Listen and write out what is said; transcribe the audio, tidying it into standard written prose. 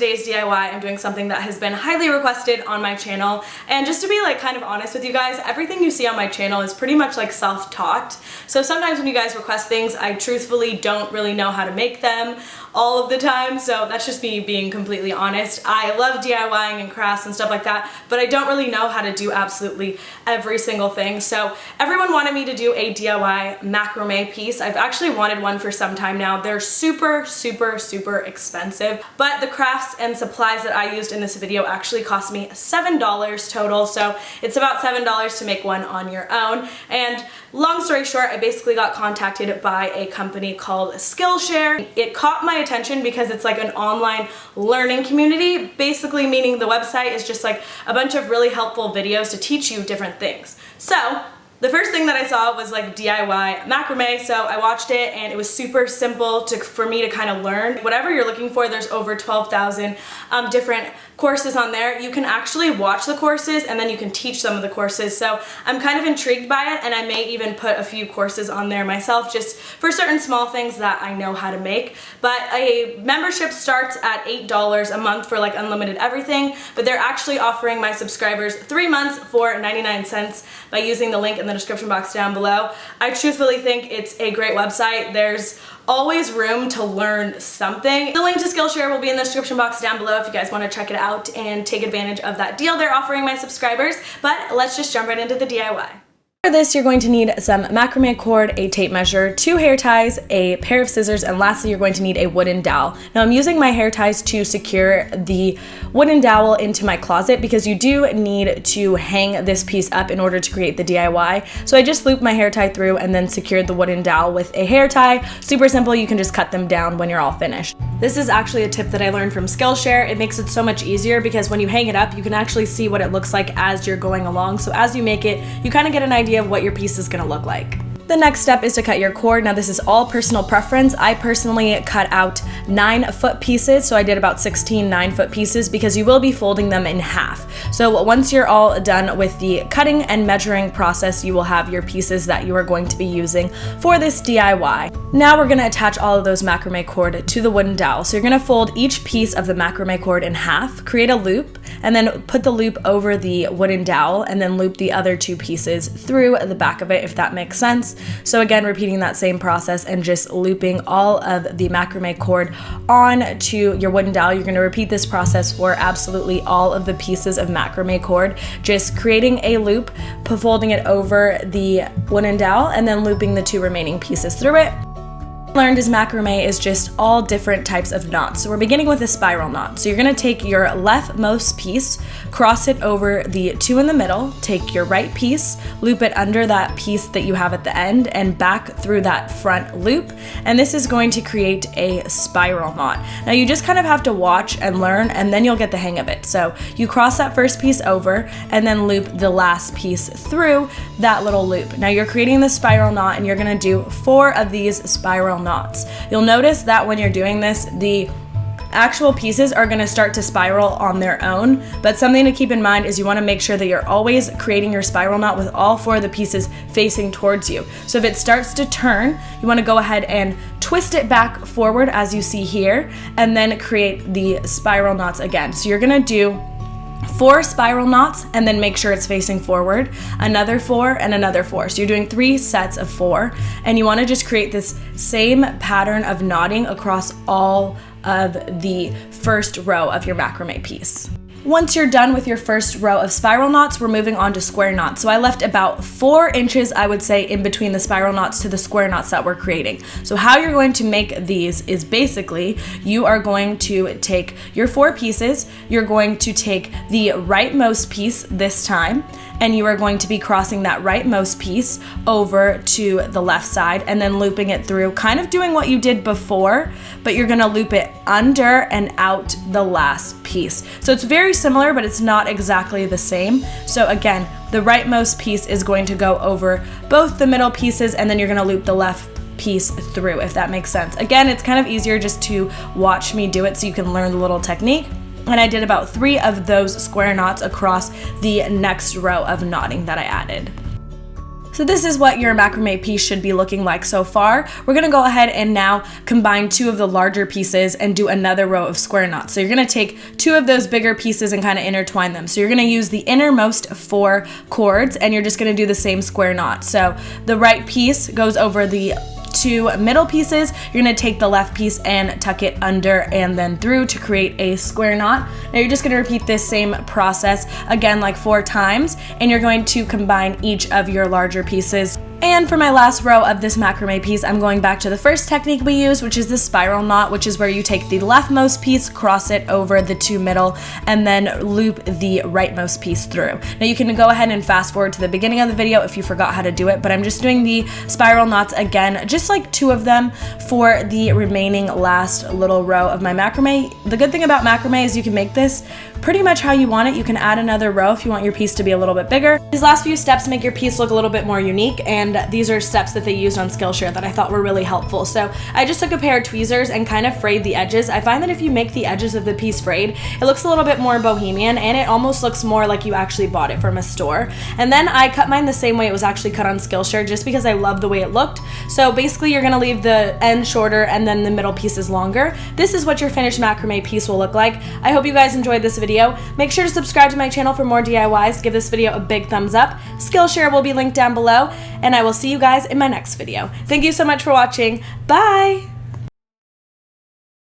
today's DIY, I'm doing something that has been highly requested on my channel. And just to be like kind of honest with you guys, everything you see on my channel is pretty much like self-taught. So sometimes when you guys request things, I truthfully don't really know how to make them all of the time. So that's just me being completely honest. I love DIYing and crafts and stuff like that, but I don't really know how to do absolutely every single thing. So everyone wanted me to do a DIY macrame piece. I've actually wanted one for some time now. They're super, super, super expensive, but the crafts and supplies that I used in this video actually cost me $7 total. So it's about $7 to make one on your own. And long story short, I basically got contacted by a company called SkillShare. It caught my attention because it's like an online learning community, basically meaning the website is just like a bunch of really helpful videos to teach you different things. So the first thing that I saw was like DIY macrame, so I watched it and it was super simple for me to kind of learn. Whatever you're looking for, there's over 12,000 different courses on there. You can actually watch the courses and then you can teach some of the courses. So I'm kind of intrigued by it, and I may even put a few courses on there myself just for certain small things that I know how to make. But a membership starts at $8 a month for like unlimited everything, but they're actually offering my subscribers 3 months for 99 cents by using the link in the description box down below. I truthfully think it's a great website. There's always room to learn something. The link to Skillshare will be in the description box down below if you guys want to check it out and take advantage of that deal they're offering my subscribers. But let's just jump right into the DIY. For this, you're going to need some macrame cord, a tape measure, 2 hair ties, a pair of scissors, and lastly, you're going to need a wooden dowel. Now, I'm using my hair ties to secure the wooden dowel into my closet because you do need to hang this piece up in order to create the DIY. So I just looped my hair tie through and then secured the wooden dowel with a hair tie. Super simple, you can just cut them down when you're all finished. This is actually a tip that I learned from Skillshare. It makes it so much easier because when you hang it up, you can actually see what it looks like as you're going along. So as you make it, you kind of get an idea of what your piece is going to look like. The next step is to cut your cord. Now this is all personal preference. I personally cut out 9-foot pieces, so I did about 16 9-foot pieces because you will be folding them in half. So once you're all done with the cutting and measuring process, you will have your pieces that you are going to be using for this DIY. Now we're going to attach all of those macrame cord to the wooden dowel. So you're going to fold each piece of the macrame cord in half, create a loop, and then put the loop over the wooden dowel and then loop the other 2 pieces through the back of it, if that makes sense. So again, repeating that same process and just looping all of the macrame cord onto your wooden dowel. You're going to repeat this process for absolutely all of the pieces of macrame cord, just creating a loop, folding it over the wooden dowel, and then looping the 2 remaining pieces through it. Learned is macrame is just all different types of knots. So we're beginning with a spiral knot. So you're going to take your leftmost piece, cross it over the 2 in the middle, take your right piece, loop it under that piece that you have at the end and back through that front loop, and this is going to create a spiral knot. Now you just kind of have to watch and learn, and then you'll get the hang of it. So you cross that first piece over and then loop the last piece through that little loop. Now you're creating the spiral knot, and you're going to do 4 of these spiral knots. You'll notice that when you're doing this, the actual pieces are going to start to spiral on their own, but something to keep in mind is you want to make sure that you're always creating your spiral knot with all 4 of the pieces facing towards you. So if it starts to turn, you want to go ahead and twist it back forward as you see here, and then create the spiral knots again. So you're going to do 4 spiral knots and then make sure it's facing forward, another 4 and another 4. So you're doing 3 sets of 4, and you want to just create this same pattern of knotting across all of the first row of your macrame piece. Once you're done with your first row of spiral knots, we're moving on to square knots. So I left about 4 inches, I would say, in between the spiral knots to the square knots that we're creating. So how you're going to make these is basically you are going to take your 4 pieces, you're going to take the rightmost piece this time, and you are going to be crossing that rightmost piece over to the left side and then looping it through, kind of doing what you did before, but you're gonna loop it under and out the last piece. So it's very similar, but it's not exactly the same. So again, the rightmost piece is going to go over both the middle pieces, and then you're gonna loop the left piece through, if that makes sense. Again, it's kind of easier just to watch me do it so you can learn the little technique. And I did about 3 of those square knots across the next row of knotting that I added. So this is what your macrame piece should be looking like so far. We're gonna go ahead and now combine 2 of the larger pieces and do another row of square knots. So you're gonna take 2 of those bigger pieces and kind of intertwine them. So you're gonna use the innermost 4 cords and you're just gonna do the same square knot. So the right piece goes over the 2 middle pieces. You're gonna take the left piece and tuck it under and then through to create a square knot. Now you're just gonna repeat this same process again like 4 times, and you're going to combine each of your larger pieces. And for my last row of this macrame piece, I'm going back to the first technique we used, which is the spiral knot, which is where you take the leftmost piece, cross it over the 2 middle, and then loop the rightmost piece through. Now you can go ahead and fast forward to the beginning of the video if you forgot how to do it, but I'm just doing the spiral knots again, just like 2 of them for the remaining last little row of my macrame. The good thing about macrame is you can make this pretty much how you want it. You can add another row if you want your piece to be a little bit bigger. These last few steps make your piece look a little bit more unique, and these are steps that they used on SkillShare that I thought were really helpful. So I just took a pair of tweezers and kind of frayed the edges. I find that if you make the edges of the piece frayed, it looks a little bit more bohemian and it almost looks more like you actually bought it from a store. And then I cut mine the same way it was actually cut on SkillShare just because I love the way it looked. So basically you're gonna leave the end shorter and then the middle pieces longer. This is what your finished macrame piece will look like. I hope you guys enjoyed this video. Make sure to subscribe to my channel for more DIYs. Give this video a big thumbs up. SkillShare will be linked down below, and I will see you guys in my next video. Thank you so much for watching. Bye!